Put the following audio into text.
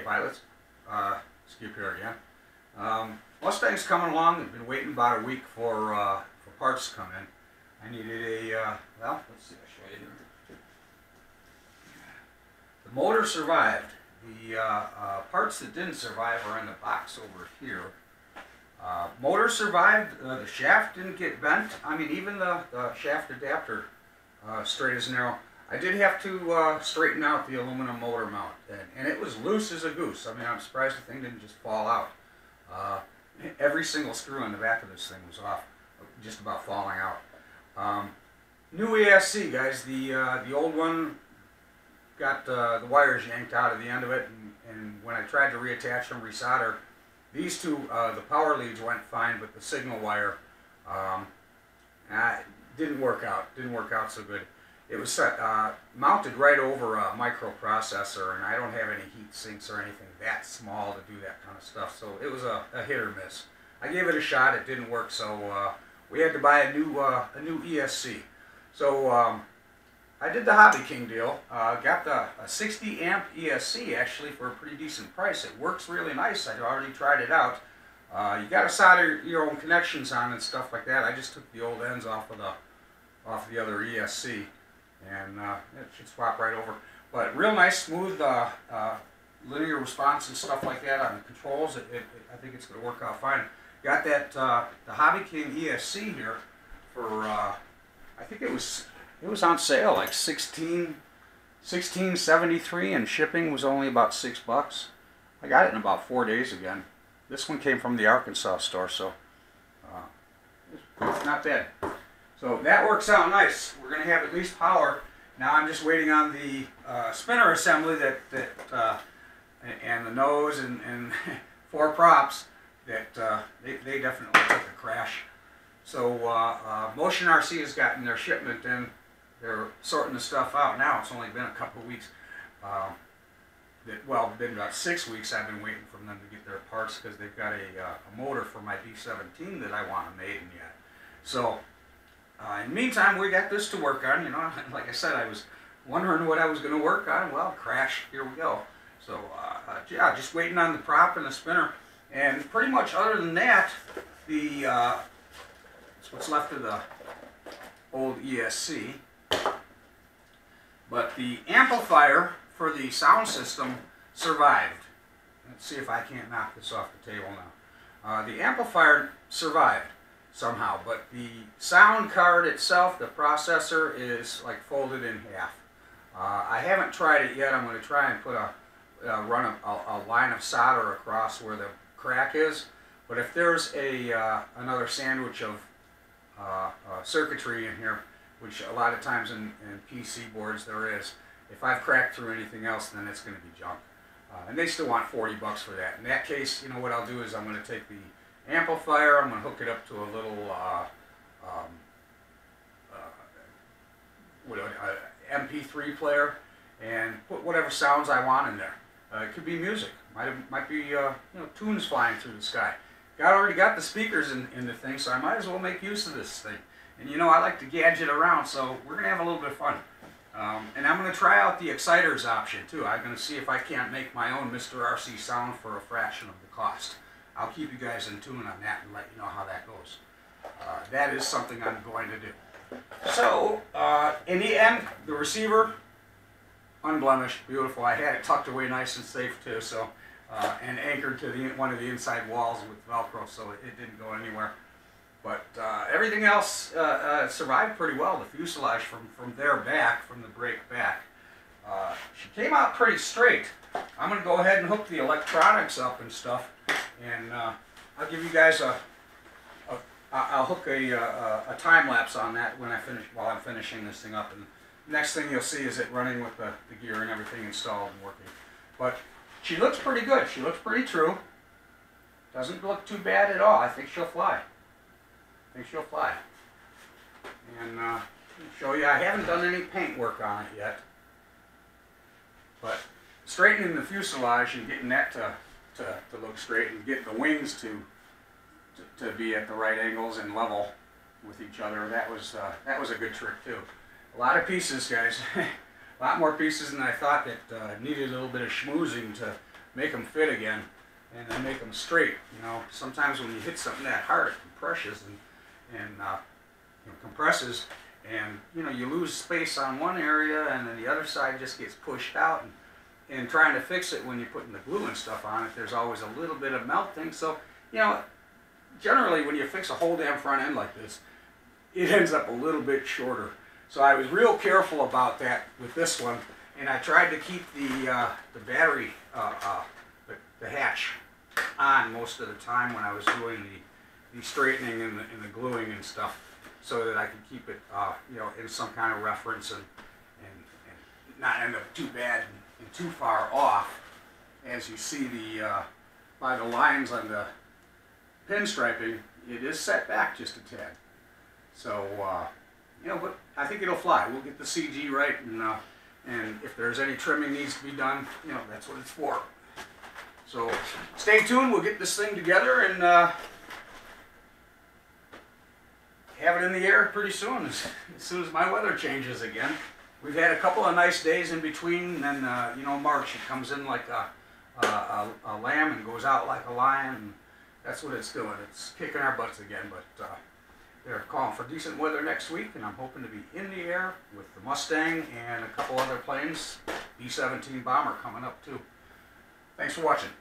pilots, Skip here again. Mustang's coming along. I've been waiting about a week for parts to come in. I needed a, well, let's see, I'll show you here. The motor survived. The parts that didn't survive are in the box over here. Motor survived. The shaft didn't get bent. I mean, even the shaft adapter straight as narrow. I did have to straighten out the aluminum motor mount, and it was loose as a goose. I mean, I'm surprised the thing didn't just fall out. Every single screw on the back of this thing was off, just about falling out. New ESC, guys. The old one got the wires yanked out of the end of it, and when I tried to reattach them, resolder, these two, the power leads went fine, but the signal wire didn't work out. Didn't work out so good. It was mounted right over a microprocessor, and I don't have any heat sinks or anything that small to do that kind of stuff, so it was a hit or miss. I gave it a shot. It didn't work, so we had to buy a new ESC. So I did the Hobby King deal. Got a 60 amp ESC actually for a pretty decent price. It works really nice. I already tried it out. You got to solder your own connections on and stuff like that. I just took the old ends off of the other ESC, and it should swap right over. But real nice, smooth linear response and stuff like that on the controls. I think it's going to work out fine. Got that the Hobby King ESC here for I think it was on sale like $16.73, and shipping was only about $6. I got it in about 4 days again. This one came from the Arkansas store, so it's not bad. So that works out nice. We're going to have at least power. Now I'm just waiting on the spinner assembly and the nose and 4 props that they definitely took a crash. So Motion RC has gotten their shipment in. They're sorting the stuff out now. It's only been a couple of weeks. Well, been about 6 weeks I've been waiting for them to get their parts, because they've got a motor for my D17 that I want to maiden yet. So in the meantime, we got this to work on. You know, like I said, I was wondering what I was going to work on. Well, crash, here we go. So yeah, just waiting on the prop and the spinner, and pretty much other than that, it's what's left of the old ESC. But the amplifier for the sound system survived. Let's see if I can't knock this off the table now. The amplifier survived somehow, but the sound card itself, the processor, is like folded in half. I haven't tried it yet. I'm going to try and run a line of solder across where the crack is. But if there's another sandwich of circuitry in here, which a lot of times in PC boards there is, if I've cracked through anything else, then it's going to be junk. And they still want $40 for that. In that case, you know what I'll do is I'm going to take the amplifier, I'm going to hook it up to a little MP3 player, and put whatever sounds I want in there. It could be music. Might be you know, tunes flying through the sky. Already got the speakers in the thing, so I might as well make use of this thing. And you know, I like to gadget around, so we're going to have a little bit of fun. And I'm going to try out the exciters option too. I'm going to see if I can't make my own Mr. RC sound for a fraction of the cost. I'll keep you guys in tune on that and let you know how that goes. That is something I'm going to do. So, in the end, the receiver, unblemished, beautiful. I had it tucked away nice and safe too, so and anchored to one of the inside walls with Velcro, so it didn't go anywhere. But everything else survived pretty well. The fuselage from there back, from the brake back, she came out pretty straight. I'm going to go ahead and hook the electronics up and stuff, and I'll give you guys I'll hook a time lapse on that when while I'm finishing this thing up. And the next thing you'll see is it running with the gear and everything installed and working. But she looks pretty good. She looks pretty true. Doesn't look too bad at all. I think she'll fly. And I'll show you, I haven't done any paint work on it yet, but straightening the fuselage and getting that to look straight, and getting the wings to be at the right angles and level with each other, that was a good trick too. A lot of pieces, guys. A lot more pieces than I thought. That needed a little bit of schmoozing to make them fit again, and then make them straight. You know, sometimes when you hit something that hard, it compresses and compresses, and you know, you lose space on one area, and then the other side just gets pushed out. And trying to fix it when you're putting the glue and stuff on it, there's always a little bit of melting. So, you know, generally when you fix a whole damn front end like this, it ends up a little bit shorter. So I was real careful about that with this one, and I tried to keep the battery, the hatch on most of the time when I was doing the straightening and the gluing and stuff, so that I could keep it, you know, in some kind of reference and not end up too bad and too far off. As you see by the lines on the pinstriping, it is set back just a tad. So, you know, but I think it'll fly. We'll get the CG right, and if there's any trimming needs to be done, you know, that's what it's for. So, stay tuned. We'll get this thing together and have it in the air pretty soon, as soon as my weather changes again. We've had a couple of nice days in between, and then, you know, March, it comes in like a lamb and goes out like a lion, and that's what it's doing. It's kicking our butts again, but they're calling for decent weather next week, and I'm hoping to be in the air with the Mustang and a couple other planes, B-17 bomber coming up too. Thanks for watching.